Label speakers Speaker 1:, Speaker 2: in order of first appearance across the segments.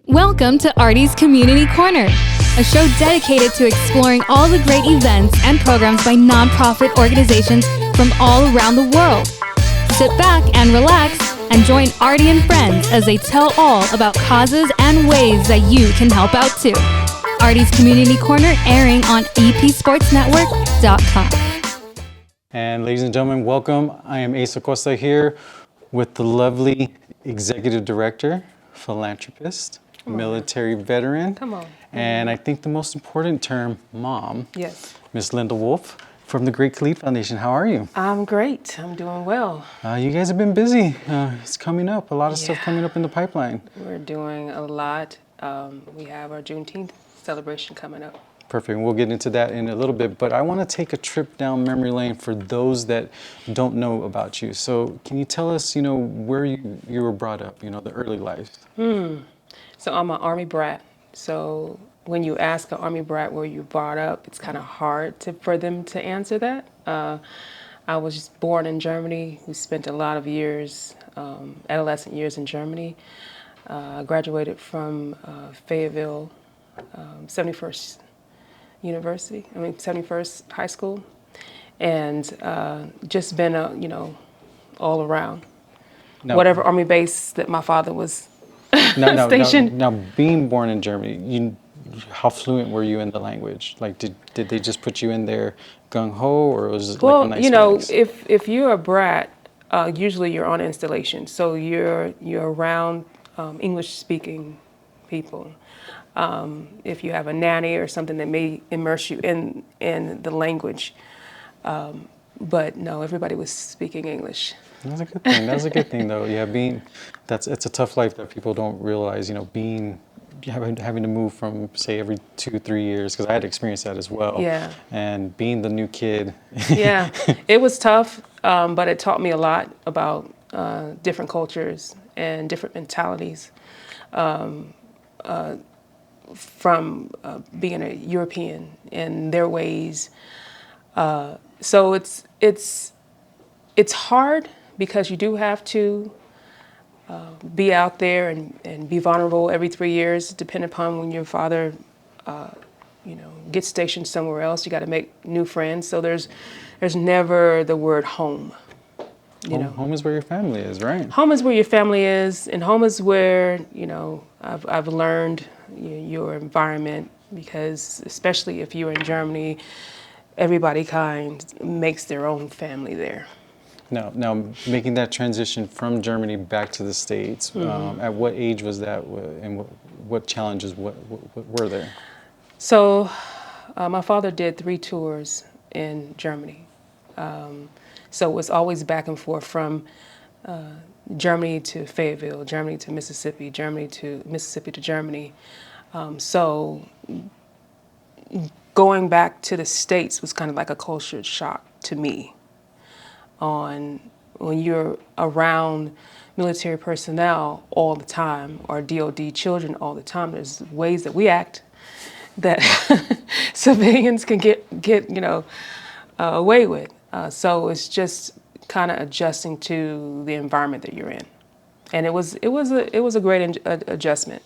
Speaker 1: Welcome to Arty's Community Corner, a show dedicated to exploring all the great events and programs by nonprofit organizations from all around the world. Sit back and relax and join Arty and friends as they tell all about causes and ways that you can help out too. Arty's Community Corner airing on epsportsnetwork.com.
Speaker 2: And ladies and gentlemen, welcome. I am Ace here with the lovely Executive Director, Philanthropist, military veteran, and I think the most important term, mom.
Speaker 3: Yes.
Speaker 2: Miss Linda Wolfe from the Great Khalid Foundation. How are you?
Speaker 3: I'm great. I'm doing well.
Speaker 2: You guys have been busy. It's coming up. A lot of stuff coming up in the pipeline.
Speaker 3: We're doing a lot. We have our Juneteenth celebration coming up.
Speaker 2: Perfect. We'll get into that in a little bit, but I want to take a trip down memory lane for those that don't know about you. So can you tell us, where you were brought up, the early life?
Speaker 3: So I'm an Army brat. So when you ask an Army brat where you brought up, it's kind of hard for them to answer that. I was just born in Germany. We spent a lot of years, adolescent years in Germany. I graduated from Fayetteville 71st University, 71st High School, and just been, all around.
Speaker 2: No.
Speaker 3: Whatever Army base that my father was stationed.
Speaker 2: Now, being born in Germany, how fluent were you in the language? Like, did they just put you in there gung-ho, or was it like a nice mix?
Speaker 3: if you're a brat, usually you're on installation, so you're around English-speaking people. If you have a nanny or something that may immerse you in the language, but no, everybody was speaking English.
Speaker 2: That's a good thing. That's a good thing, though. Yeah, it's a tough life that people don't realize. Having to move from, say, every 2-3 years, because I had to experience that as well.
Speaker 3: Yeah.
Speaker 2: And being the new kid.
Speaker 3: Yeah, it was tough, but it taught me a lot about different cultures and different mentalities. From being a European and their ways. So it's hard because you do have to be out there and be vulnerable every 3 years, depending upon when your father, gets stationed somewhere else. You got to make new friends. So there's never the word home.
Speaker 2: Home is where your family is, right?
Speaker 3: Home is where your family is, and home is where, I've learned your environment, because especially if you're in Germany, everybody kind makes their own family there.
Speaker 2: Now, making that transition from Germany back to the States, at what age was that, and what challenges were there?
Speaker 3: So my father did 3 tours in Germany. So it was always back and forth from Germany to Fayetteville, Germany to Mississippi, Mississippi to Germany. So going back to the States was kind of like a culture shock to me. When you're around military personnel all the time, or DOD children all the time, there's ways that we act that civilians can get away with. So it's just kind of adjusting to the environment that you're in, and it was a great adjustment,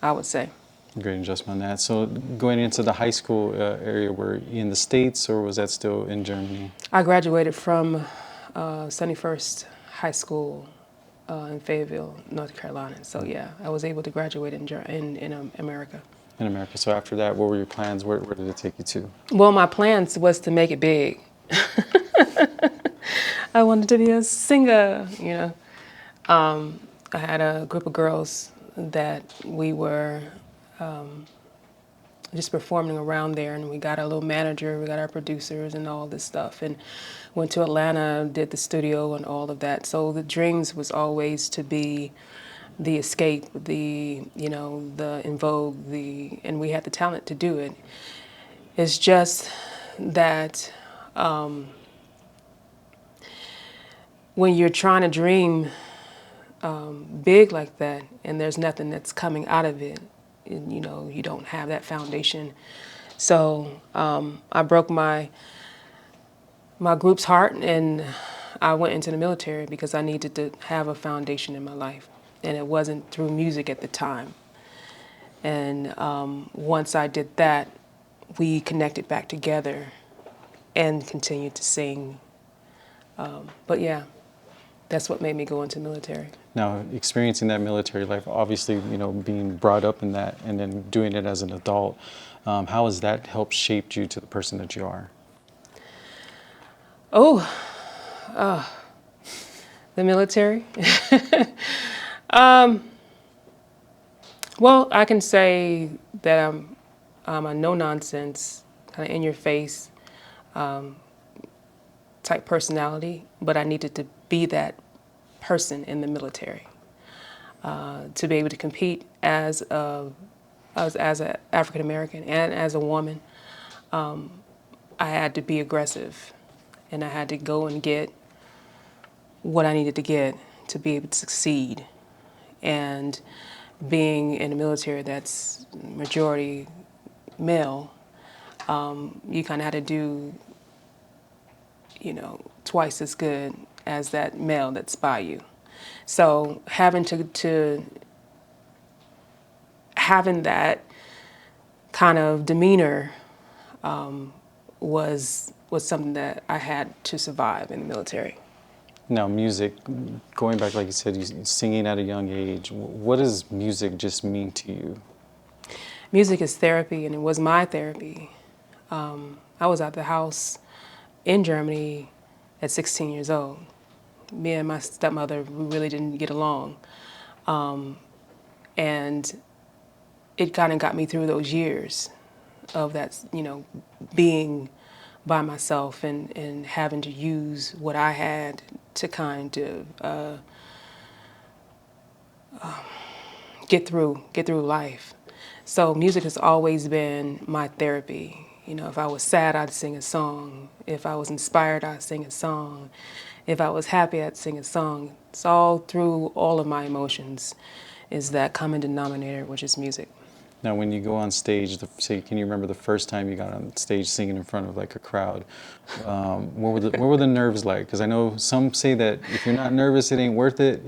Speaker 3: I would say.
Speaker 2: Great adjustment on that. So going into the high school area, were you in the States, or was that still in Germany?
Speaker 3: I graduated from 71st High School in Fayetteville, North Carolina. So yeah, I was able to graduate in America. In America.
Speaker 2: So after that, what were your plans? Where did it take you to?
Speaker 3: Well, my plans was to make it big. I wanted to be a singer, I had a group of girls that we were just performing around there, and we got our little manager, we got our producers and all this stuff, and went to Atlanta, did the studio and all of that. So the dreams was always to be the escape, the in vogue, and we had the talent to do it. It's just that when you're trying to dream big like that, and there's nothing that's coming out of it, and, you don't have that foundation. So I broke my group's heart, and I went into the military because I needed to have a foundation in my life, and it wasn't through music at the time. And once I did that, we connected back together and continued to sing. But yeah, that's what made me go into military.
Speaker 2: Now, experiencing that military life, obviously, being brought up in that and then doing it as an adult, how has that helped shape you to the person that you are?
Speaker 3: Oh, the military? Well, I can say that I'm a no-nonsense, kind of in-your-face type personality, but I needed to be that person in the military to be able to compete as an African American and as a woman. I had to be aggressive, and I had to go and get what I needed to get to be able to succeed. And being in a military that's majority male, you kind of had to do, twice as good as that male that's by you. So having having that kind of demeanor was something that I had to survive in the military.
Speaker 2: Now, music, going back, like you said, you singing at a young age. What does music just mean to you?
Speaker 3: Music is therapy, and it was my therapy. I was at the house in Germany at 16 years old. Me and my stepmother, we really didn't get along. And it kind of got me through those years of that, being by myself and having to use what I had to kind of get through life. So music has always been my therapy. If I was sad, I'd sing a song. If I was inspired, I'd sing a song. If I was happy, I'd sing a song. It's all through all of my emotions is that common denominator, which is music.
Speaker 2: Now, when you go on stage, say, can you remember the first time you got on stage singing in front of like a crowd? What were the nerves like? Because I know some say that if you're not nervous, it ain't worth it,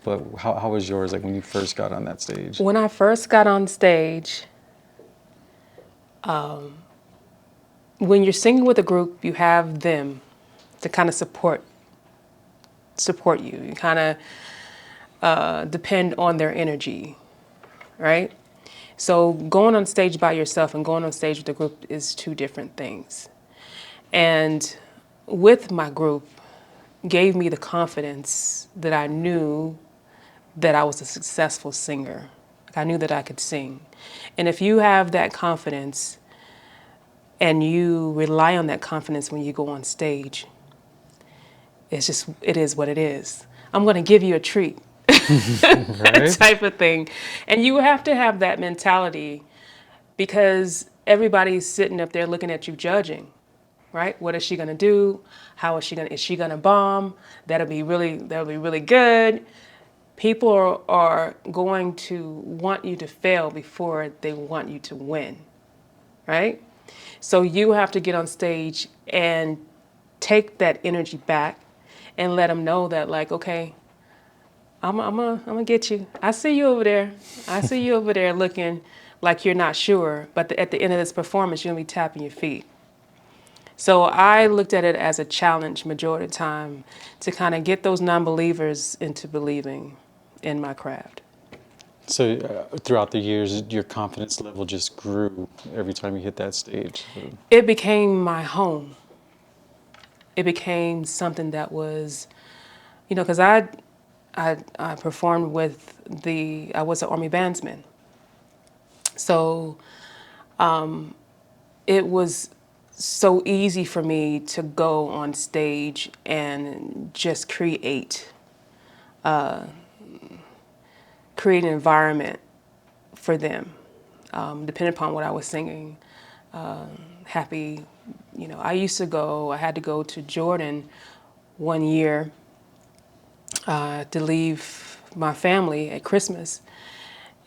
Speaker 2: But how was yours like when you first got on that stage?
Speaker 3: When I first got on stage, when you're singing with a group, you have them to kind of support you. You kind of depend on their energy, right? So going on stage by yourself and going on stage with a group is two different things. And with my group gave me the confidence that I knew that I was a successful singer. I knew that I could sing. And if you have that confidence and you rely on that confidence when you go on stage, it is what it is. I'm going to give you a treat.
Speaker 2: Right?
Speaker 3: Type of thing. And you have to have that mentality because everybody's sitting up there looking at you judging, right? What is she going to do? Is she going to bomb? That'll be really good. People are going to want you to fail before they want you to win, right? So you have to get on stage and take that energy back and let them know that, like, okay, I'm gonna get you. I see you over there. I see you over there looking like you're not sure, but at the end of this performance, you're gonna be tapping your feet. So I looked at it as a challenge majority of the time to kind of get those non-believers into believing in my craft.
Speaker 2: So throughout the years, your confidence level just grew every time you hit that stage.
Speaker 3: It became my home. It became something that was, because I performed with I was an Army bandsman. So it was so easy for me to go on stage and just create an environment for them, depending upon what I was singing. Happy, I had to go to Jordan one year to leave my family at Christmas.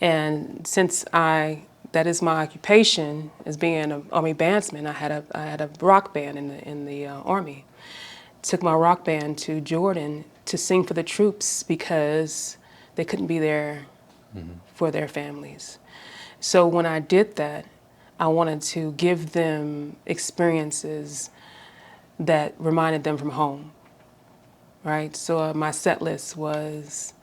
Speaker 3: And since that is my occupation as being an Army bandsman, I had a rock band in the Army. Took my rock band to Jordan to sing for the troops because they couldn't be there for their families. So when I did that, I wanted to give them experiences that reminded them from home, right? So my set list was,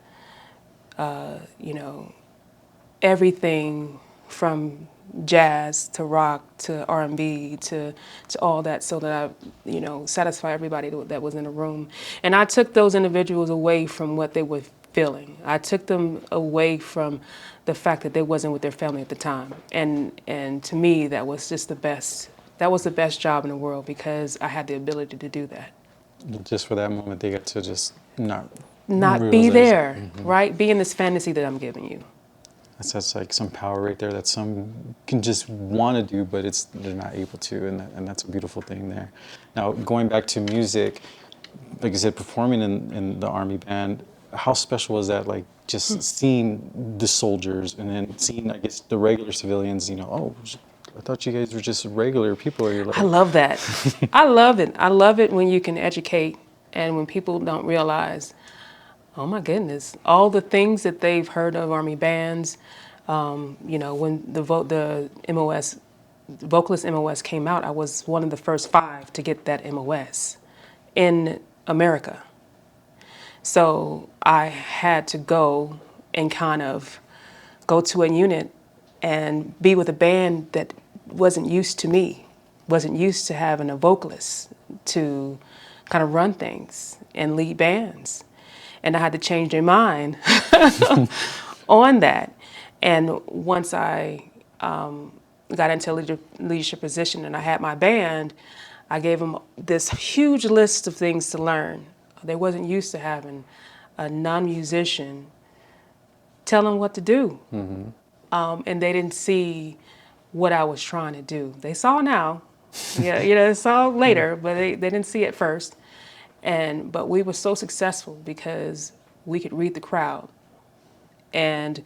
Speaker 3: everything from jazz to rock to R&B to all that, so that I, satisfy everybody that was in the room. And I took those individuals away from what they were feeling. I took them away from the fact that they wasn't with their family at the time. And to me, that was just the best. That was the best job in the world, because I had the ability to do that.
Speaker 2: Just for that moment, they got to just not
Speaker 3: Be
Speaker 2: realize.
Speaker 3: there, right? Be in this fantasy that I'm giving you.
Speaker 2: That's like some power right there that some can just want to do, but they're not able to, and that's a beautiful thing there. Now, going back to music, like you said, performing in the Army band, how special was that? Like just seeing the soldiers and then seeing, I guess, the regular civilians. Oh, I thought you guys were just regular people. Or you're like,
Speaker 3: I love that. I love it. I love it when you can educate and when people don't realize, oh my goodness, all the things that they've heard of Army bands. When the MOS, vocalist MOS came out, I was one of the first 5 to get that MOS in America. So I had to go and kind of go to a unit and be with a band that wasn't used to me, wasn't used to having a vocalist to kind of run things and lead bands. And I had to change their mind on that. And once I got into a leadership position and I had my band, I gave them this huge list of things to learn. They wasn't used to having a non-musician tell them what to do. And they didn't see what I was trying to do. They saw now, they saw later, but they didn't see it first. But we were so successful because we could read the crowd. And,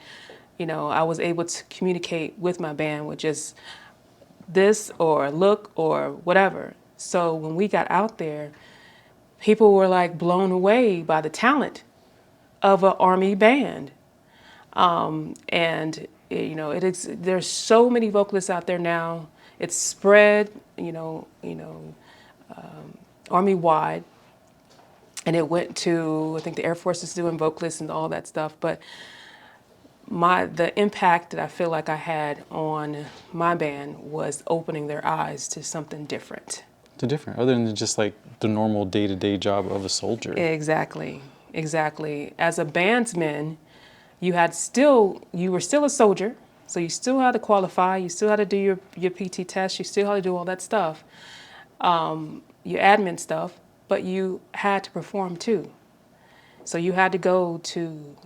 Speaker 3: I was able to communicate with my band with just this or look or whatever. So when we got out there, people were like blown away by the talent of an Army band. There's so many vocalists out there now. It's spread, Army-wide. And it went to, I think the Air Force is doing vocalists and all that stuff. But the impact that I feel like I had on my band was opening their eyes to something different.
Speaker 2: Other than just like the normal day-to-day job of a soldier.
Speaker 3: Exactly. As a bandsman, you were still a soldier, so you still had to qualify, you still had to do your PT test, you still had to do all that stuff, your admin stuff, but you had to perform too. So you had to go to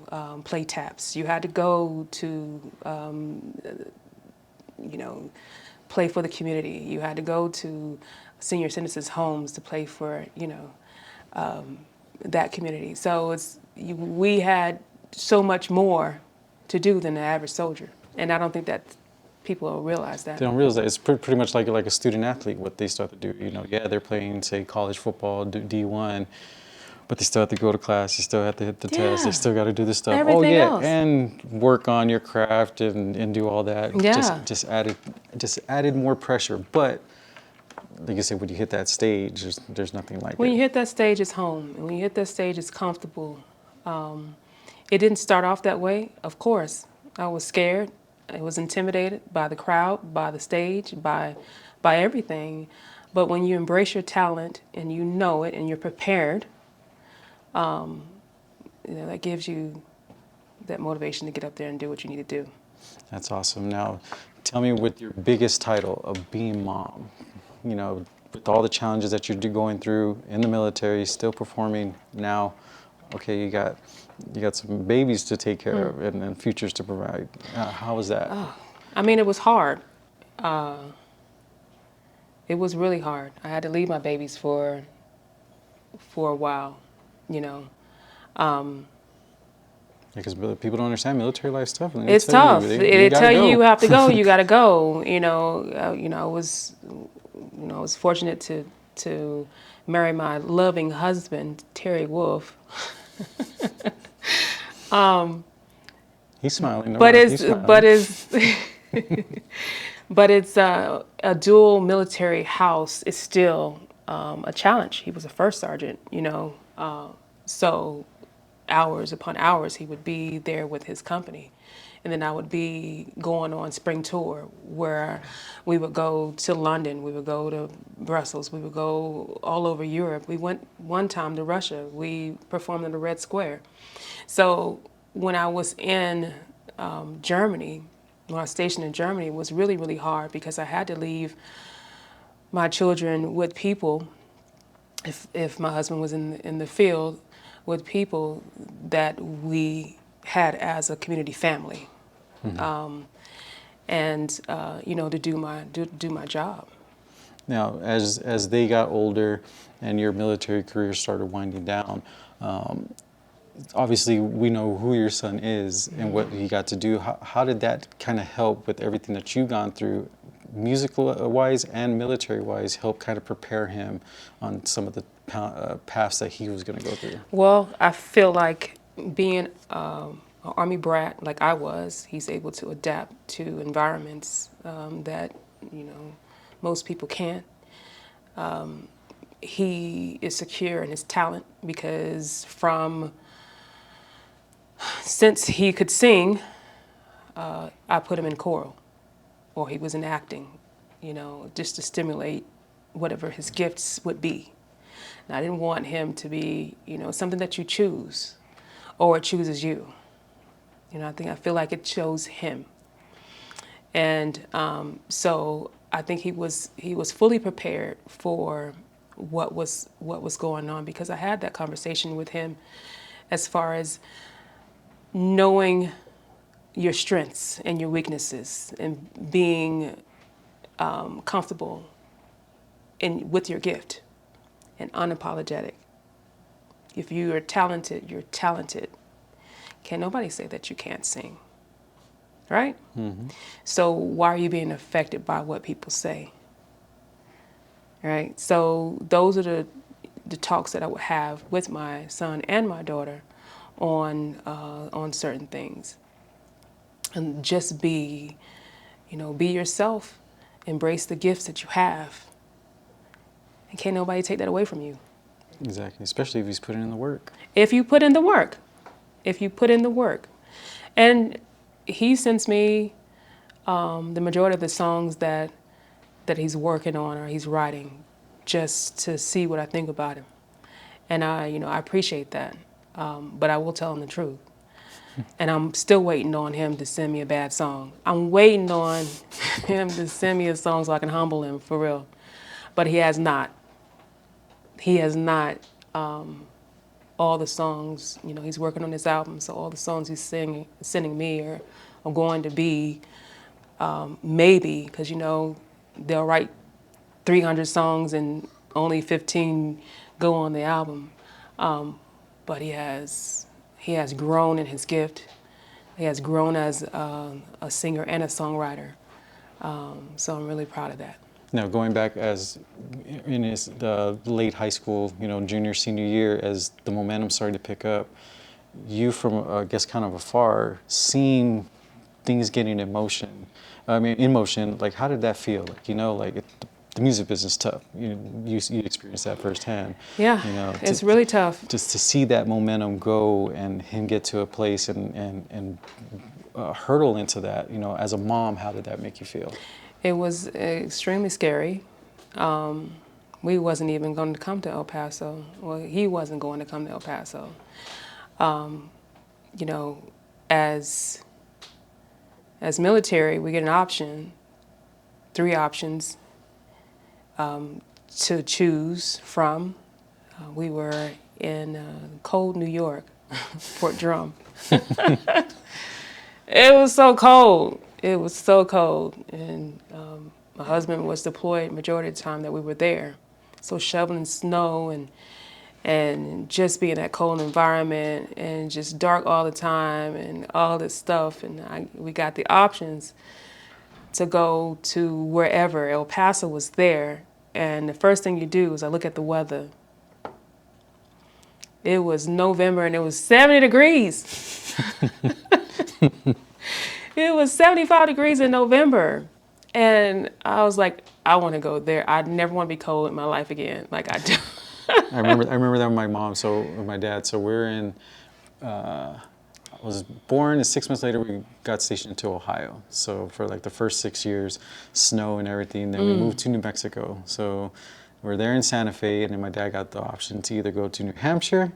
Speaker 3: play taps, you had to go to, play for the community, you had to go to senior citizens' homes to play for, that community. So we had so much more to do than the average soldier. And I don't think that people realize that.
Speaker 2: They don't realize that. It's pretty much like a student athlete, what they start to do. They're playing, say, college football, D1, but they still have to go to class, you still have to hit the test, they still got to do this stuff.
Speaker 3: Everything else.
Speaker 2: And work on your craft and do all that.
Speaker 3: Yeah.
Speaker 2: Just added more pressure. But like you said, when you hit that stage, there's nothing like it.
Speaker 3: When you hit that stage, it's home. And when you hit that stage, it's comfortable. It didn't start off that way, of course. I was scared. I was intimidated by the crowd, by the stage, by everything. But when you embrace your talent and you know it and you're prepared, that gives you that motivation to get up there and do what you need to do.
Speaker 2: That's awesome. Now, tell me, with your biggest title of being mom, with all the challenges that you're going through in the military, still performing now, okay, you got some babies to take care of and futures to provide. How was that?
Speaker 3: It was hard. It was really hard. I had to leave my babies for a while,
Speaker 2: Because people don't understand military life stuff.
Speaker 3: It's tough. They tell you you have to go, you got to go. I was fortunate to marry my loving husband, Terry Wolfe.
Speaker 2: He's smiling. No
Speaker 3: But
Speaker 2: worries, he's
Speaker 3: it's
Speaker 2: smiling.
Speaker 3: but it's but it's a dual military house is still a challenge. He was a first sergeant, so hours upon hours he would be there with his company. And then I would be going on spring tour where we would go to London, we would go to Brussels, we would go all over Europe. We went one time to Russia. We performed in the Red Square. So when I was in Germany, when I was stationed in Germany, it was really, really hard because I had to leave my children with people, if my husband was in the field, with people that we had as a community family, to do my job.
Speaker 2: Now, as they got older and your military career started winding down, obviously we know who your son is and what he got to do. How did that kind of help with everything that you've gone through, musical-wise and military-wise, help kind of prepare him on some of the paths that he was going to go through?
Speaker 3: Well, I feel like being an Army brat like I was, he's able to adapt to environments that, most people can't. He is secure in his talent because since he could sing, I put him in choral, or he was in acting, just to stimulate whatever his gifts would be. And I didn't want him to be, something that you choose, or it chooses you. I feel like it chose him. And so I think he was fully prepared for what was going on, because I had that conversation with him as far as knowing your strengths and your weaknesses and being comfortable with your gift and unapologetic. If you are talented, you're talented. Can't nobody say that you can't sing, right? Mm-hmm. So why are you being affected by what people say, right? So those are the talks that I would have with my son and my daughter on certain things. And just be yourself, embrace the gifts that you have, and can't nobody take that away from you.
Speaker 2: Exactly, especially if he's putting in the work.
Speaker 3: If you put in the work. And he sends me the majority of the songs that he's working on or he's writing, just to see what I think about him. And I appreciate that. But I will tell him the truth. And I'm still waiting on him to send me a bad song. I'm waiting on him to send me a song so I can humble him, for real. But he has not. He has not. All the songs, he's working on his album, so all the songs he's sending me are going to be maybe, because they'll write 300 songs and only 15 go on the album. But he has grown in his gift. He has grown as a singer and a songwriter. So I'm really proud of that.
Speaker 2: Now, going back as in his late high school, junior, senior year, as the momentum started to pick up, you from, I guess, kind of afar, seeing things getting in motion, like, how did that feel? Like, the music business is tough. You experienced that firsthand.
Speaker 3: Yeah, it's really tough.
Speaker 2: Just to see that momentum go and him get to a place and hurdle into that, as a mom, how did that make you feel?
Speaker 3: It was extremely scary. We wasn't even going to come to El Paso. Well, he wasn't going to come to El Paso. As military, we get an option, 3 options to choose from. We were in cold New York, Fort Drum. It was so cold. It was so cold, and my husband was deployed majority of the time that we were there. So shoveling snow and just being in that cold environment and just dark all the time and all this stuff. And we got the options to go to wherever. El Paso was there, and the first thing you do is I look at the weather. It was November and it was 70 degrees. It was 75 degrees in November. And I was like, I want to go there. I never want to be cold in my life again. Like I do.
Speaker 2: I remember that with my mom, so with my dad. So we're in, I was born, and 6 months later we got stationed to Ohio. So for like the first 6 years, snow and everything. Then we moved to New Mexico. So we're there in Santa Fe, and then my dad got the option to either go to New Hampshire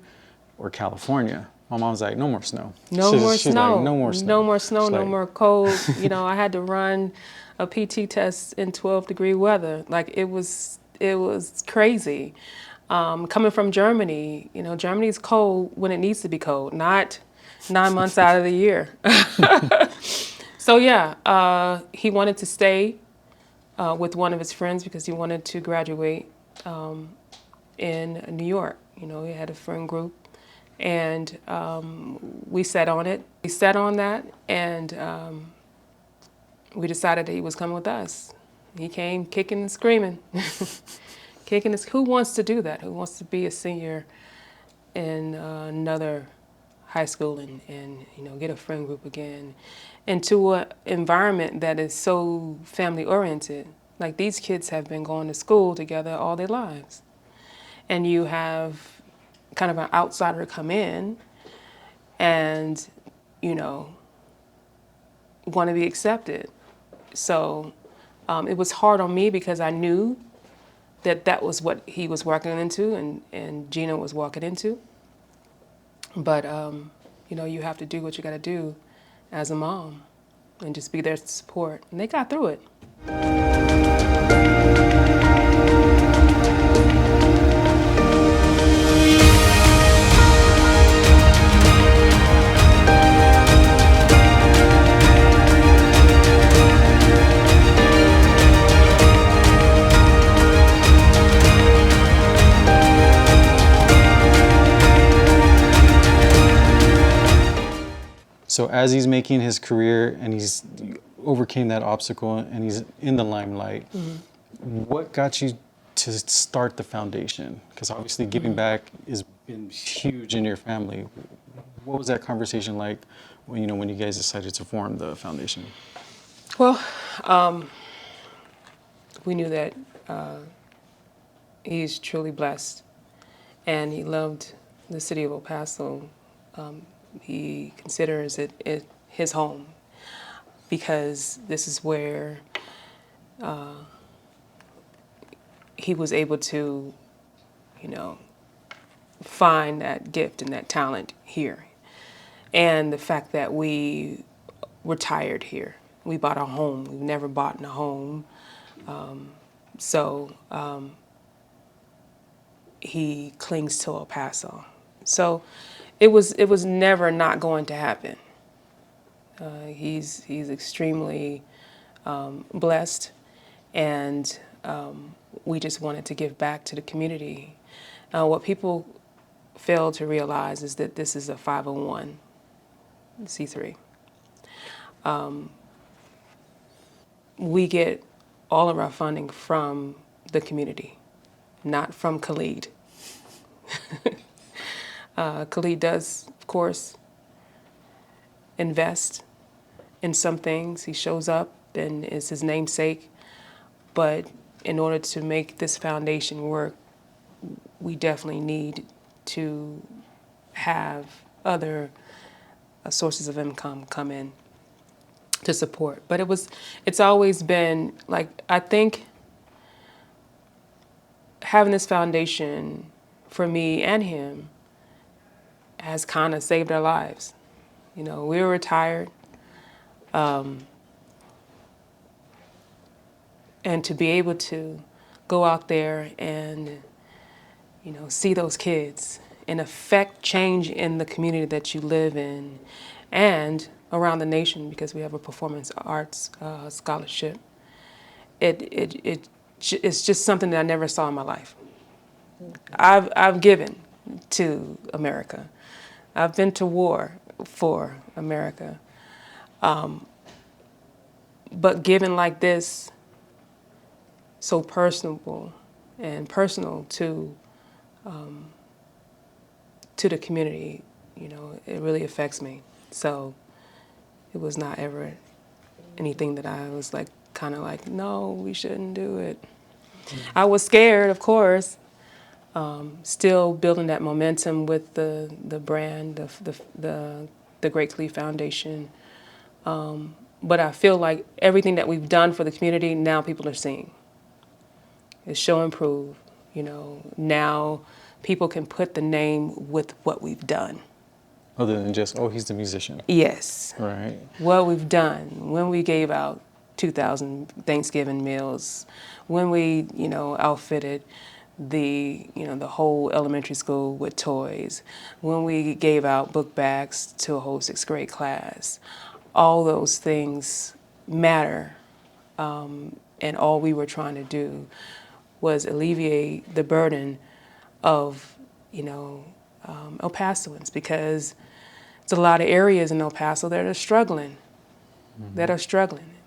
Speaker 2: or California. My mom's like, no more snow.
Speaker 3: No more
Speaker 2: She's
Speaker 3: snow.
Speaker 2: like, no more snow.
Speaker 3: No more snow,
Speaker 2: She's
Speaker 3: no
Speaker 2: like,
Speaker 3: more cold. You know, I had to run a PT test in 12-degree weather. Like it was crazy. Coming from Germany, you know, Germany's cold when it needs to be cold, not 9 months out of the year. So yeah, he wanted to stay with one of his friends because he wanted to graduate in New York. You know, he had a friend group, and we sat on it. We sat on that, and we decided that he was coming with us. He came kicking and screaming. Who wants to do that? Who wants to be a senior in another high school and you know, get a friend group again into an environment that is so family oriented? Like these kids have been going to school together all their lives, and you have kind of an outsider come in and, you know, want to be accepted. So it was hard on me because I knew that was what he was walking into and Gina was walking into. But, you know, you have to do what you got to do as a mom and just be there to support. And they got through it.
Speaker 2: so as he's making his career and he's overcame that obstacle and he's in the limelight, what got you to start the foundation? Because obviously giving back has been huge in your family. What was that conversation like when, you know, when you guys decided to form the foundation?
Speaker 3: Well, we knew that he's truly blessed and he loved the city of El Paso. He considers it his home because this is where he was able to, you know, find that gift and that talent here. And the fact that we retired here. We bought a home. We've never bought in a home. So he clings to El Paso. So it was never not going to happen. He's extremely blessed, and we just wanted to give back to the community. What people fail to realize is that this is a 501c3. We get all of our funding from the community, not from Khalid. Khalid does, of course, invest in some things. He shows up and is his namesake. But in order to make this foundation work, we definitely need to have other sources of income come in to support. But it's always been, like, I think having this foundation for me and him has kind of saved our lives. You know, we were retired, and to be able to go out there and, you know, see those kids and affect change in the community that you live in and around the nation, because we have a performance arts scholarship. It's just something that I never saw in my life. I've given to America. I've been to war for America. But given like this, so personable and personal to the community, you know, it really affects me. So it was not ever anything that I was like, kind of like, no, we shouldn't do it. I was scared, of course. Still building that momentum with the brand, the Great Khalid Foundation. But I feel like everything that we've done for the community, now people are seeing. It's show and prove. You know, now people can put the name with what we've done.
Speaker 2: Other than just, oh, he's the musician.
Speaker 3: Yes.
Speaker 2: Right.
Speaker 3: What we've done when we gave out 2,000 Thanksgiving meals, when we, you know, outfitted the whole elementary school with toys, when we gave out book bags to a whole sixth grade class. All those things matter, and all we were trying to do was alleviate the burden of, El Pasoans, because it's a lot of areas in El Paso that are struggling,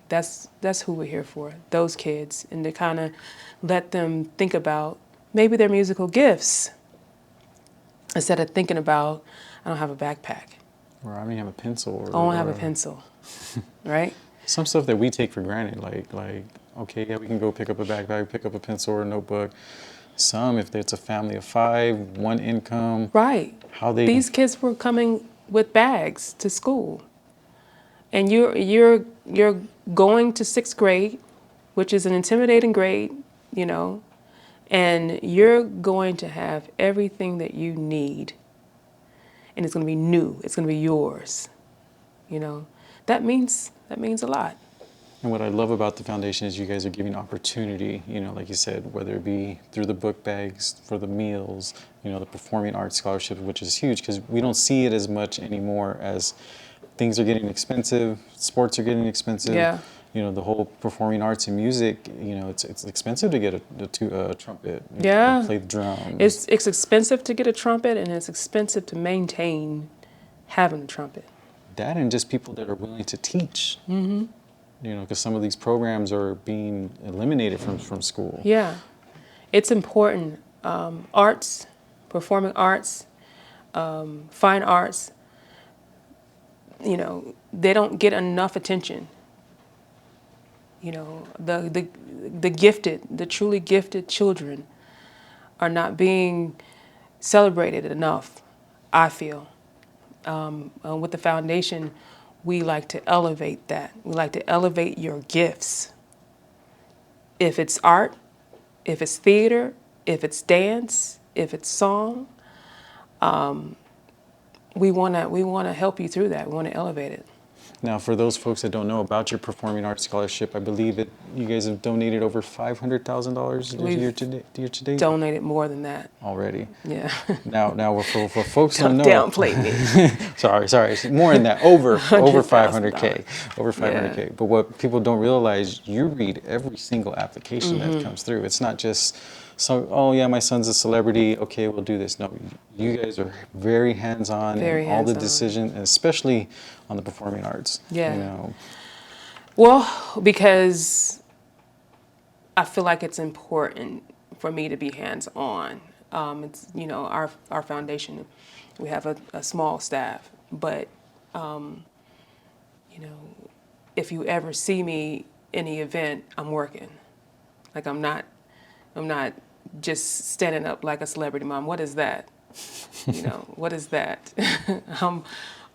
Speaker 3: That's who we're here for, those kids, and to kind of let them think about maybe their musical gifts instead of thinking about, I don't have a backpack.
Speaker 2: Or I don't have a pencil.
Speaker 3: I don't have a pencil, right?
Speaker 2: Some stuff that we take for granted, like okay, yeah, we can go pick up a backpack, pick up a pencil or a notebook. Some, if it's a family of 5, one income.
Speaker 3: Right. These kids were coming with bags to school, and you're going to sixth grade, which is an intimidating grade, and you're going to have everything that you need, and it's going to be new. It's going to be yours. That means a lot.
Speaker 2: And what I love about the foundation is you guys are giving opportunity, like you said, whether it be through the book bags, for the meals, the performing arts scholarship, which is huge because we don't see it as much anymore as things are getting expensive, sports are getting expensive.
Speaker 3: Yeah.
Speaker 2: The whole performing arts and music, it's expensive to get a trumpet,
Speaker 3: yeah.
Speaker 2: Play the drum.
Speaker 3: It's expensive to get a trumpet, and it's expensive to maintain having a trumpet.
Speaker 2: That and just people that are willing to teach. Mm-hmm. Because some of these programs are being eliminated from school.
Speaker 3: Yeah, it's important. Arts, performing arts, fine arts, they don't get enough attention. The gifted, the truly gifted children are not being celebrated enough, I feel. With the foundation, we like to elevate that. We like to elevate your gifts. If it's art, if it's theater, if it's dance, if it's song, we wanna help you through that. We wanna elevate it.
Speaker 2: Now, for those folks that don't know about your Performing Arts Scholarship, I believe that you guys have donated over $500,000 year to date.
Speaker 3: Donated more than that
Speaker 2: Already.
Speaker 3: Yeah.
Speaker 2: Now, for folks who
Speaker 3: Don't
Speaker 2: know,
Speaker 3: downplay me.
Speaker 2: sorry, more than that. Over $500K, over $500K.
Speaker 3: Yeah.
Speaker 2: But what people don't realize, you read every single application that comes through. It's not just oh yeah, my son's a celebrity. Okay, we'll do this. No, you guys are very hands-on in all the decisions, especially on the performing arts.
Speaker 3: Yeah. Well, because I feel like it's important for me to be hands-on. It's our foundation, we have a small staff, but if you ever see me in the event, I'm working. Like I'm not just standing up like a celebrity mom. What is that? What is that?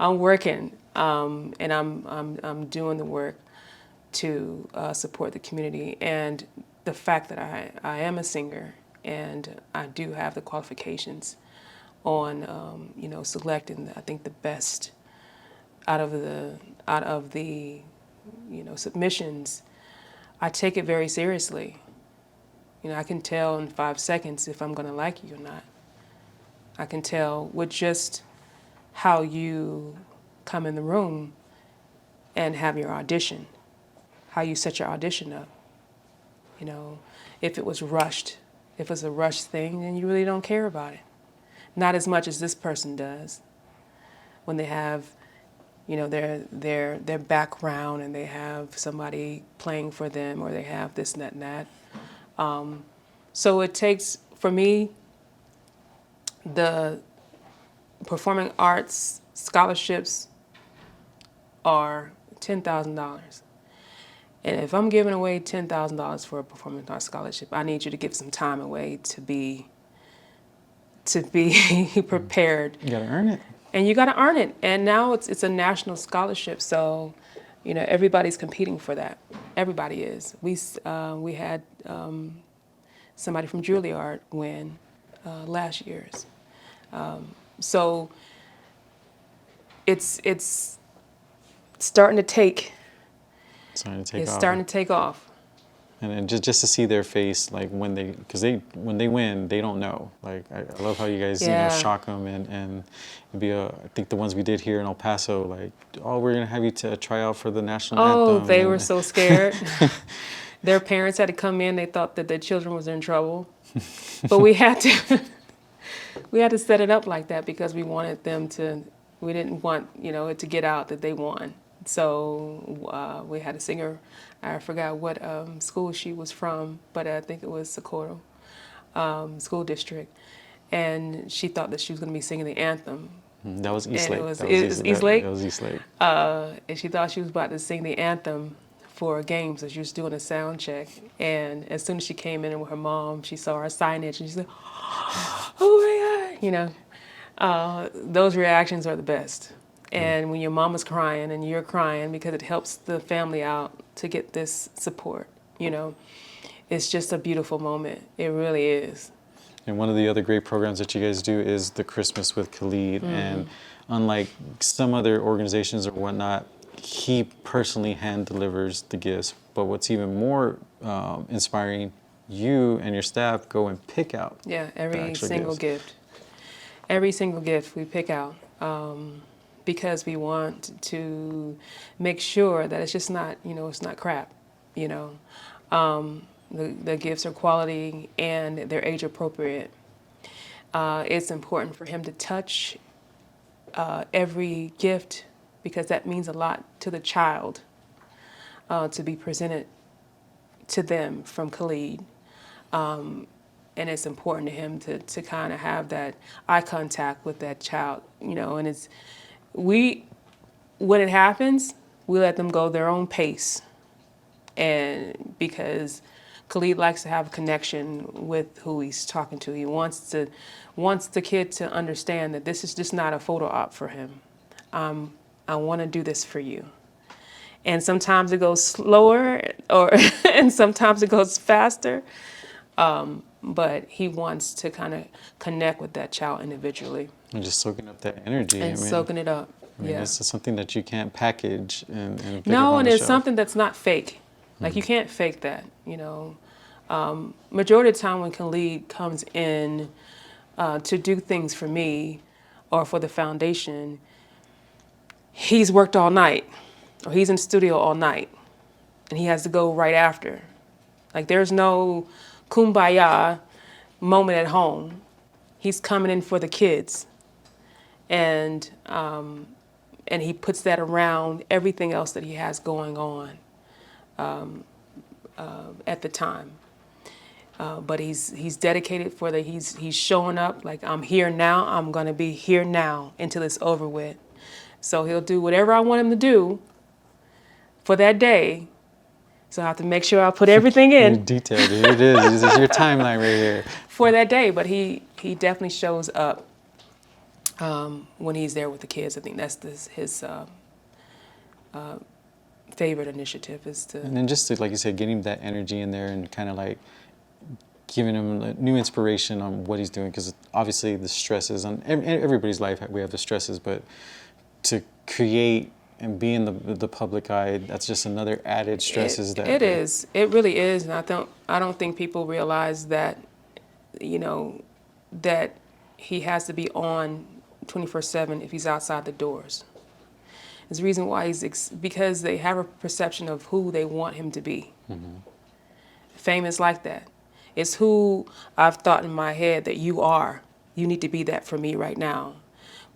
Speaker 3: I'm working, and I'm doing the work to support the community. And the fact that I am a singer and I do have the qualifications on selecting I think the best out of the submissions, I take it very seriously. I can tell in 5 seconds if I'm going to like you or not. I can tell with just how you come in the room and have your audition, how you set your audition up. If it was rushed, if it's a rushed thing, then you really don't care about it. Not as much as this person does when they have their background and they have somebody playing for them or they have this and that and that. So it takes, for me, the performing arts scholarships are $10,000. And if I'm giving away $10,000 for a performing arts scholarship, I need you to give some time away to be prepared.
Speaker 2: You gotta earn it.
Speaker 3: And you gotta earn it. And now it's a national scholarship, so everybody's competing for that. Everybody is. We had somebody from Juilliard win last year's. So it's starting to take. It's starting to take off.
Speaker 2: And then just to see their face, like when they win, they don't know. Like I love how you guys shock them and be I think the ones we did here in El Paso, like, oh, we're gonna have you to try out for the national anthem.
Speaker 3: Oh, they were so scared. Their parents had to come in. They thought that their children was in trouble, but we had to set it up like that because we wanted them to. We didn't want it to get out that they won. So we had a singer. I forgot what school she was from, but I think it was Socorro School District. And she thought that she was going to be singing the anthem.
Speaker 2: That was East Lake.
Speaker 3: That was East Lake?
Speaker 2: That was East Lake.
Speaker 3: And she thought she was about to sing the anthem for a game, so she was doing a sound check. And as soon as she came in with her mom, she saw our signage, and she said, oh my God, those reactions are the best. And when your mama's crying and you're crying because it helps the family out to get this support, it's just a beautiful moment. It really is.
Speaker 2: And one of the other great programs that you guys do is the Christmas with Khalid. Mm-hmm. And unlike some other organizations or whatnot, he personally hand delivers the gifts. But what's even more inspiring, you and your staff go and pick out.
Speaker 3: Yeah, every single gift. Every single gift we pick out. Because we want to make sure that it's just not, it's not crap, The gifts are quality and they're age appropriate. It's important for him to touch every gift because that means a lot to the child to be presented to them from Khalid. And it's important to him to kind of have that eye contact with that child, and it's, when it happens, we let them go their own pace. And because Khalid likes to have a connection with who he's talking to. He wants the kid to understand that this is just not a photo op for him. I want to do this for you. And sometimes it goes slower and sometimes it goes faster. But he wants to kind of connect with that child individually.
Speaker 2: And just soaking up that energy.
Speaker 3: And soaking it up.
Speaker 2: This is something that you can't package and
Speaker 3: no, and it's something that's not fake. Like you can't fake that, Majority of the time when Khalid comes in to do things for me or for the foundation, he's worked all night or he's in the studio all night and he has to go right after. Like there's no kumbaya moment at home. He's coming in for the kids. And he puts that around everything else that he has going on at the time. But he's dedicated he's showing up like I'm here now. I'm gonna be here now until it's over with. So he'll do whatever I want him to do for that day. So I have to make sure I put everything in.
Speaker 2: Detailed. Here it is. This is your timeline right here.
Speaker 3: For that day, but he definitely shows up when he's there with the kids. I think that's his favorite initiative is to.
Speaker 2: And then just to, like you said, getting that energy in there and kind of like giving him a new inspiration on what he's doing, because obviously the stresses on everybody's life, we have the stresses, but to create and be in the public eye, that's just another added stresses.
Speaker 3: It is. It really is, and I don't think people realize that, that he has to be on 24/7 if he's outside the doors. There's a reason why because they have a perception of who they want him to be. Mm-hmm. Fame is like that. It's who I've thought in my head that you are. You need to be that for me right now.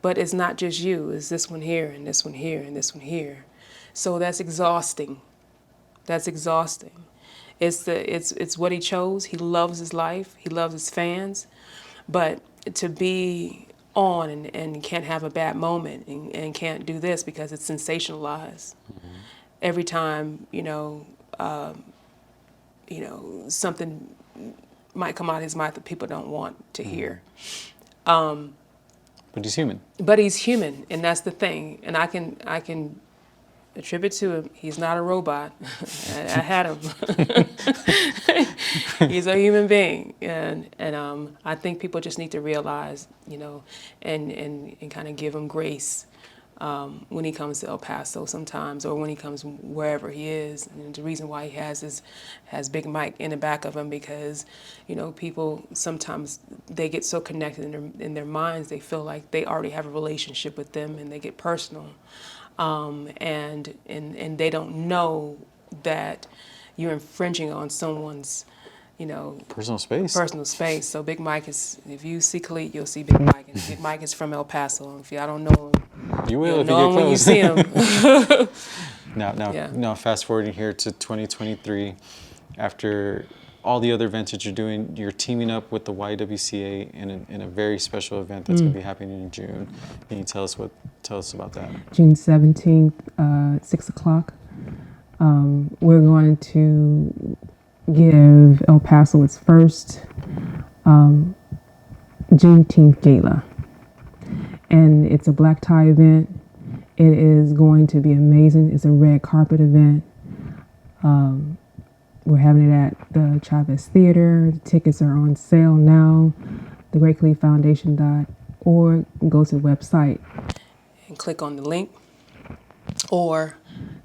Speaker 3: But it's not just you. It's this one here and this one here and this one here. So that's exhausting. That's exhausting. It's what he chose. He loves his life. He loves his fans. But to be on and can't have a bad moment and can't do this because it's sensationalized. Mm-hmm. every time, something might come out of his mouth that people don't want to hear.
Speaker 2: But he's human.
Speaker 3: But he's human, and that's the thing. And I can attribute to him, he's not a robot. I had him. He's a human being, and I think people just need to realize, and kind of give him grace when he comes to El Paso sometimes, or when he comes wherever he is. And the reason why he has Big Mike in the back of him, because people sometimes they get so connected in their minds, they feel like they already have a relationship with them, and they get personal, and they don't know that you're infringing on someone's
Speaker 2: Personal space.
Speaker 3: Personal space. So Big Mike is, if you see Khalid, you'll see Big Mike. And Big Mike is from El Paso. If y'all don't know him,
Speaker 2: you will
Speaker 3: you'll
Speaker 2: if
Speaker 3: know
Speaker 2: you get
Speaker 3: him when you
Speaker 2: close.
Speaker 3: see him.
Speaker 2: Now, fast forwarding here to 2023, after all the other events that you're doing, you're teaming up with the YWCA in a very special event that's going to be happening in June. Can you tell us about that?
Speaker 4: June 17th, 6 o'clock. We're going to give El Paso its first Juneteenth Gala. And it's a black tie event. It is going to be amazing. It's a red carpet event. We're having it at the Chavez Theater. The tickets are on sale now. The Great Khalid Foundation.org. Go to the website
Speaker 3: And click on the link. Or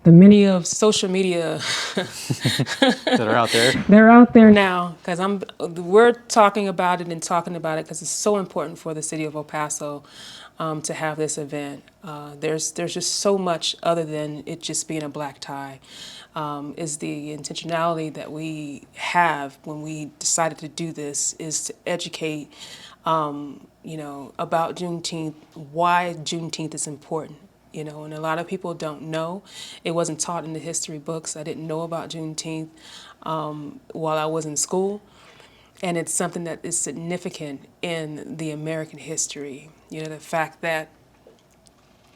Speaker 3: the many of social media
Speaker 2: that are out there.
Speaker 4: They're out there
Speaker 3: now, because we're talking about it because it's so important for the city of El Paso to have this event. There's just so much other than it just being a black tie. Is the intentionality that we have when we decided to do this is to educate, about Juneteenth, why Juneteenth is important. And a lot of people don't know. It wasn't taught in the history books. I didn't know about Juneteenth while I was in school. And it's something that is significant in the American history. The fact that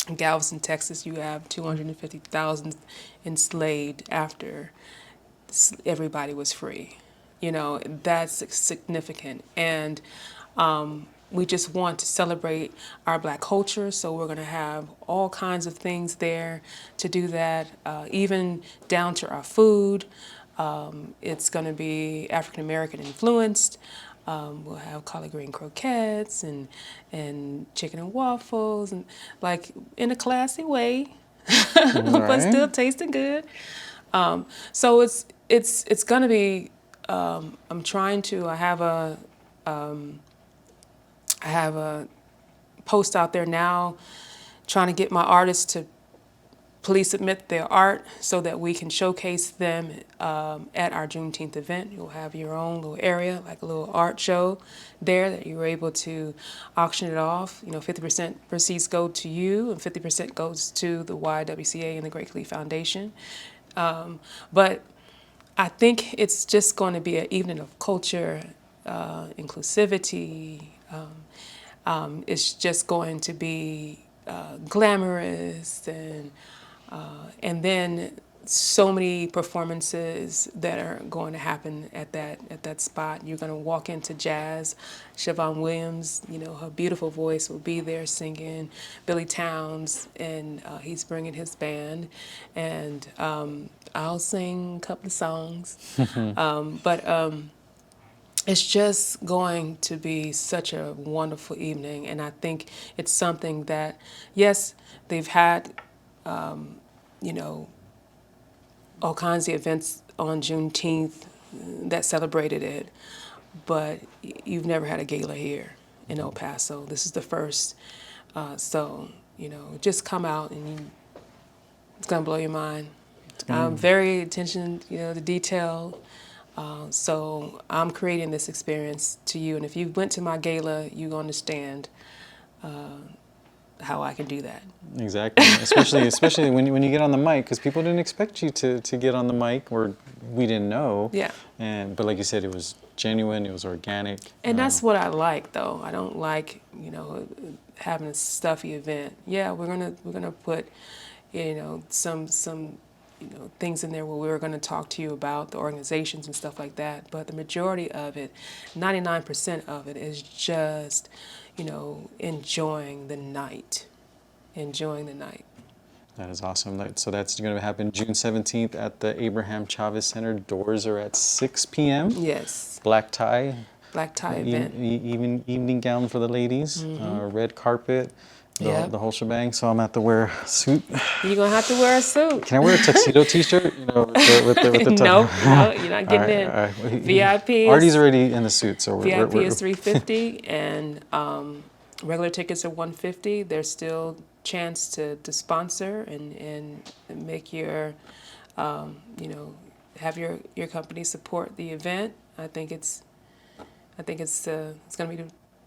Speaker 3: in Galveston, Texas, you have 250,000 enslaved after everybody was free. That's significant. And we just want to celebrate our black culture, so we're going to have all kinds of things there to do that, even down to our food. It's going to be African American influenced. We'll have collard green croquettes and chicken and waffles, and like in a classy way, but still tasting good. So it's going to be. I'm trying to. I have a post out there now trying to get my artists to please submit their art so that we can showcase them at our Juneteenth event. You'll have your own little area, like a little art show there that you're able to auction it off. 50% proceeds go to you and 50% goes to the YWCA and the Great Khalid Foundation. But I think it's just going to be an evening of culture, inclusivity. It's just going to be glamorous, and then so many performances that are going to happen at that spot. You're going to walk into jazz. Siobhan Williams, her beautiful voice will be there singing. Billy Towns, and he's bringing his band, and I'll sing a couple of songs. But it's just going to be such a wonderful evening, and I think it's something that, yes, they've had, all kinds of events on Juneteenth that celebrated it, but you've never had a gala here in El Paso. This is the first, so just come out and it's gonna blow your mind. I'm very attention, to detail. So I'm creating this experience to you, and if you went to my gala, you understand how I can do that.
Speaker 2: Exactly, especially when you get on the mic, because people didn't expect you to get on the mic, or we didn't know.
Speaker 3: Yeah.
Speaker 2: But like you said, it was genuine, it was organic.
Speaker 3: And that's what I like, though. I don't like having a stuffy event. Yeah, we're gonna put some things in there where we were going to talk to you about the organizations and stuff like that. But the majority of it, 99% of it, is just, enjoying the night. Enjoying the night.
Speaker 2: That is awesome. So that's going to happen June 17th at the Abraham Chavez Center. Doors are at 6 p.m.
Speaker 3: Yes.
Speaker 2: Black tie.
Speaker 3: Black tie event.
Speaker 2: Evening gown for the ladies. Red carpet. The whole shebang. So I'm going to have to wear a suit.
Speaker 3: You're going to have to wear a suit.
Speaker 2: Can I wear a tuxedo t-shirt? With the
Speaker 3: No, you're not getting in.
Speaker 2: Right.
Speaker 3: VIP is...
Speaker 2: Arty's already in the suit, so
Speaker 3: VIP is $350, and regular tickets are $150. There's still chance to sponsor and make your, have your company support the event. I think it's going to be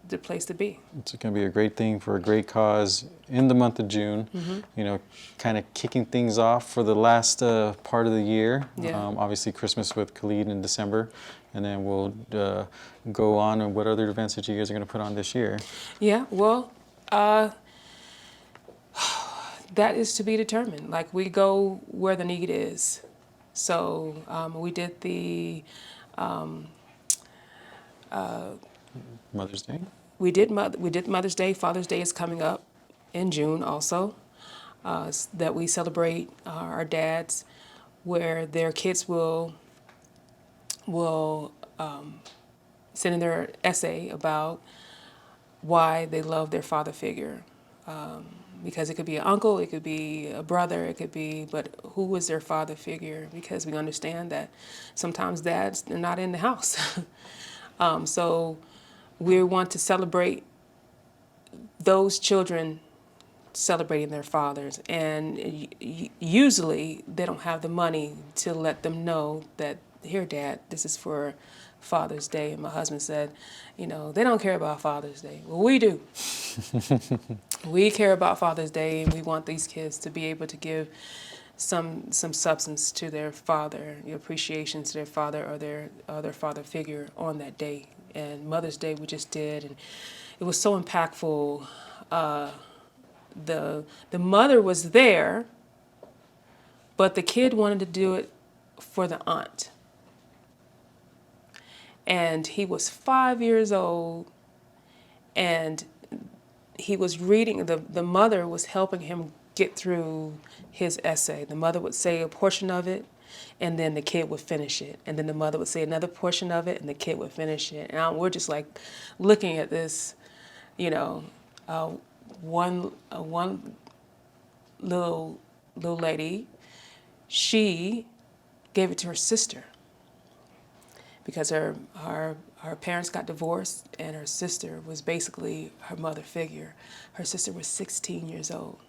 Speaker 3: the place to be.
Speaker 2: It's going to be a great thing for a great cause in the month of June. Kind of kicking things off for the last part of the year.
Speaker 3: Yeah.
Speaker 2: Obviously Christmas with Khalid in December, and then we'll go on. And what other events that you guys are going to put on this year?
Speaker 3: Yeah, well, that is to be determined. Like, we go where the need is. So we did the
Speaker 2: Mother's Day?
Speaker 3: We did Mother's Day. Father's Day is coming up in June also, that we celebrate our dads, where their kids will send in their essay about why they love their father figure. Because it could be an uncle, it could be a brother, but who was their father figure? Because we understand that sometimes dads, they're not in the house. So we want to celebrate those children celebrating their fathers. And usually they don't have the money to let them know that, here, Dad, this is for Father's Day. And my husband said, they don't care about Father's Day. Well, we do. We care about Father's Day, and we want these kids to be able to give some substance to their father, appreciation to their father or their father figure on that day. And Mother's Day we just did, and it was so impactful. The mother was there, but the kid wanted to do it for the aunt. And he was 5 years old, and he was reading, the mother was helping him get through his essay. The mother would say a portion of it, and then the kid would finish it. And then the mother would say another portion of it, and the kid would finish it. And we're just like looking at this, one little lady, she gave it to her sister because her parents got divorced, and her sister was basically her mother figure. Her sister was 16 years old.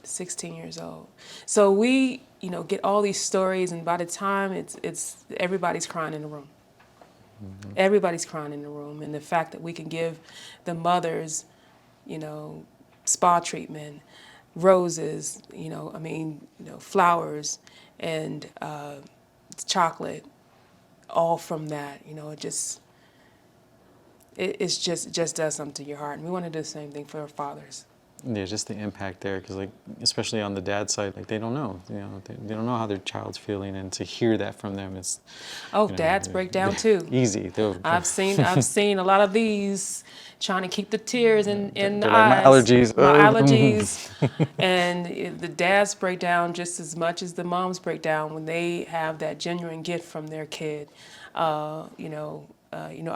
Speaker 3: 16 years old. So we, get all these stories, and by the time it's everybody's crying in the room. Mm-hmm. Everybody's crying in the room, and the fact that we can give the mothers, spa treatment, roses, flowers, and chocolate, all from that, it just does something to your heart. And we want to do the same thing for our fathers.
Speaker 2: Yeah, just the impact there, because especially on the dad's side, they don't know, they don't know how their child's feeling, and to hear that from them is.
Speaker 3: Dads break down too.
Speaker 2: Easy.
Speaker 3: I've seen a lot of these trying to keep the tears in the
Speaker 2: eyes.
Speaker 3: My
Speaker 2: allergies.
Speaker 3: My allergies, and the dads break down just as much as the moms break down when they have that genuine gift from their kid. I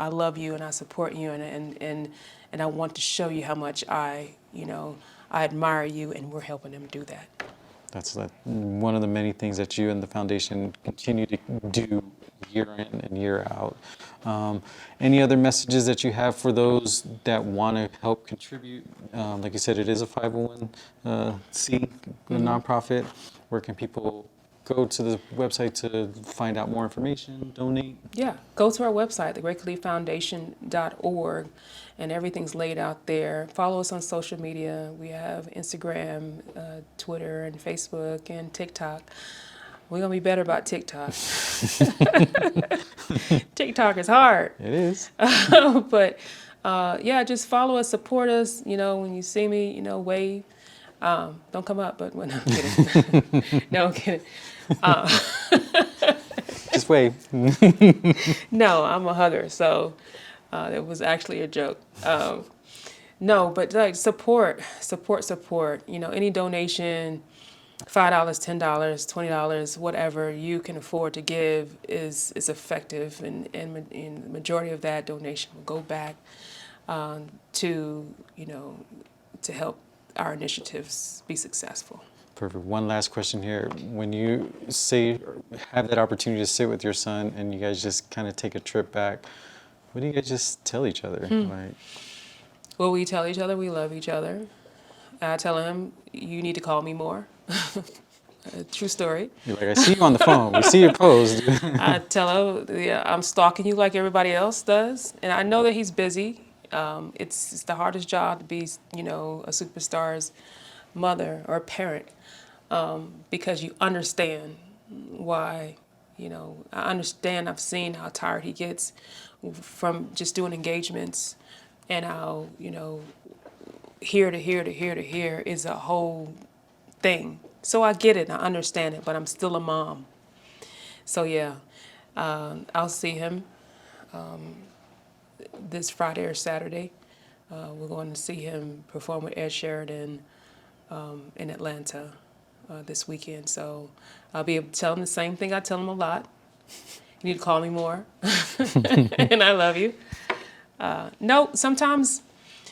Speaker 3: love you and I support you, and I want to show you how much I admire you, and we're helping them do that.
Speaker 2: That's one of the many things that you and the foundation continue to do year in and year out. Any other messages that you have for those that want to help contribute? Like you said, it is a 501c nonprofit. Where can people go to the website to find out more information, donate?
Speaker 3: Yeah, go to our website, thegreatkhalidfoundation.org, and everything's laid out there. Follow us on social media. We have Instagram, Twitter, and Facebook, and TikTok. We're going to be better about TikTok. TikTok is hard.
Speaker 2: It is.
Speaker 3: But, just follow us, support us. When you see me, wave. Don't come up, but no, I'm kidding. No, I'm kidding.
Speaker 2: Just wave.
Speaker 3: No, I'm a hugger, so it was actually a joke. No, but like support. You know, any donation, $5, $10, $20, whatever you can afford to give is effective, and the majority of that donation will go back to, you know, to help our initiatives be successful.
Speaker 2: Perfect. One last question here. When you have that opportunity to sit with your son and you guys just kind of take a trip back, what do you guys just tell each other? Like,
Speaker 3: Well, we tell each other we love each other. I tell him, you need to call me more. True story.
Speaker 2: you're like, I see you on the phone. We see your post.
Speaker 3: I tell him, yeah, I'm stalking you like everybody else does. And I know that he's busy. It's the hardest job to be, you know, a superstar's mother or parent, because you understand why, you know, I understand, I've seen how tired he gets from just doing engagements, and how, you know, here to here to here to here is a whole thing. So I get it, I understand it, but I'm still a mom. So yeah, I'll see him this Friday or Saturday. We're going to see him perform with Ed Sheridan in Atlanta this weekend. So I'll be able to tell him the same thing I tell him a lot. You need to call me more, and I love you. No, sometimes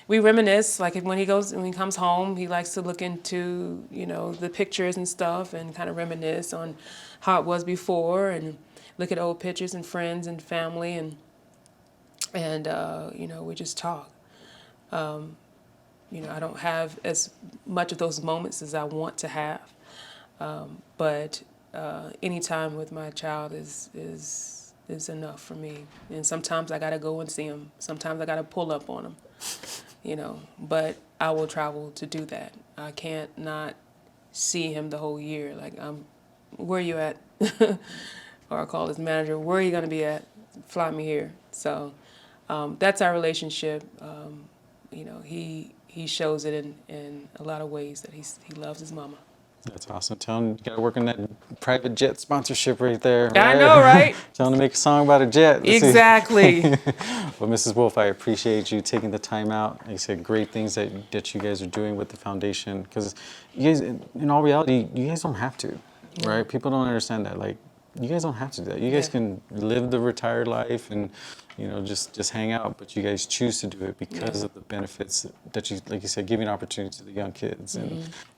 Speaker 3: we reminisce. Like when he comes home, he likes to look into, you know, the pictures and stuff, and kind of reminisce on how it was before, and look at old pictures and friends and family, and you know, we just talk. You know, I don't have as much of those moments as I want to have, but any time with my child is enough for me. And sometimes I gotta go and see him. Sometimes I gotta pull up on him, you know. But I will travel to do that. I can't not see him the whole year. Like, where are you at? Or I call his manager, where are you gonna be at? Fly me here. So that's our relationship. You know, he shows it in a lot of ways that he loves his mama.
Speaker 2: That's awesome. Tell him you got to work on that private jet sponsorship right there. Right?
Speaker 3: I know, right?
Speaker 2: Tell him to make a song about a jet. Let's
Speaker 3: exactly.
Speaker 2: Well, Mrs. Wolfe, I appreciate you taking the time out. Like I said, great things that you guys are doing with the foundation. Because you guys, in all reality, you guys don't have to, right? People don't understand that. Like, you guys don't have to do that. You guys can live the retired life and, you know, just hang out, but you guys choose to do it because of the benefits that you, like you said, giving opportunity to the young kids,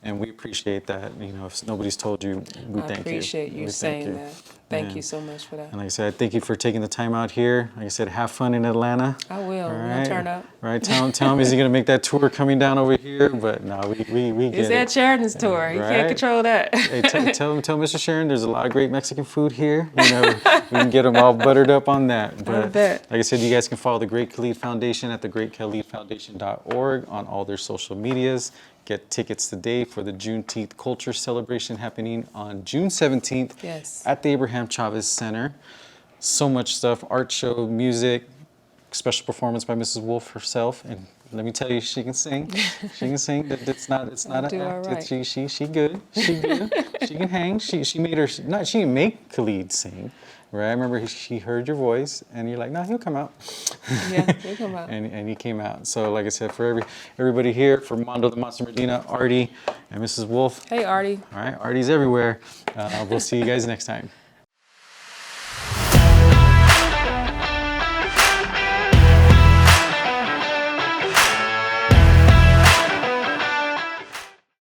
Speaker 2: and we appreciate that. You know, if nobody's told you, we thank you.
Speaker 3: I appreciate you saying that. Thank you so much for that.
Speaker 2: And like I said, thank you for taking the time out here. Like I said, have fun in Atlanta.
Speaker 3: I will.
Speaker 2: Right?
Speaker 3: I'll turn up.
Speaker 2: Right. Tell him is he gonna make that tour coming down over here? But no, we get
Speaker 3: It's Ed Sheridan's tour. You can't control that.
Speaker 2: Hey, tell Mr. Sheridan there's a lot of great Mexican food here. You know, we can get them all buttered up on that. But
Speaker 3: I bet.
Speaker 2: like I said, you guys can follow the Great Khalid Foundation at thegreatkhalidfoundation.org on all their social medias. Get tickets today for the Juneteenth Culture Celebration happening on June 17th at the Abraham Chavez Center. So much stuff, art show, music, special performance by Mrs. Wolfe herself. And let me tell you, she can sing. She can sing. It's not an act.
Speaker 3: Right.
Speaker 2: She good. She good. She can hang. She made her, not, she didn't make Khalid sing. Right, I remember she heard your voice, and you're like, "No, he'll come out."
Speaker 3: Yeah, he'll come out.
Speaker 2: and he came out. So, like I said, for everybody here, for Mondo the Monster Medina, Arty, and Mrs. Wolfe.
Speaker 3: Hey, Arty.
Speaker 2: All right, Arty's everywhere. We'll see you guys next time.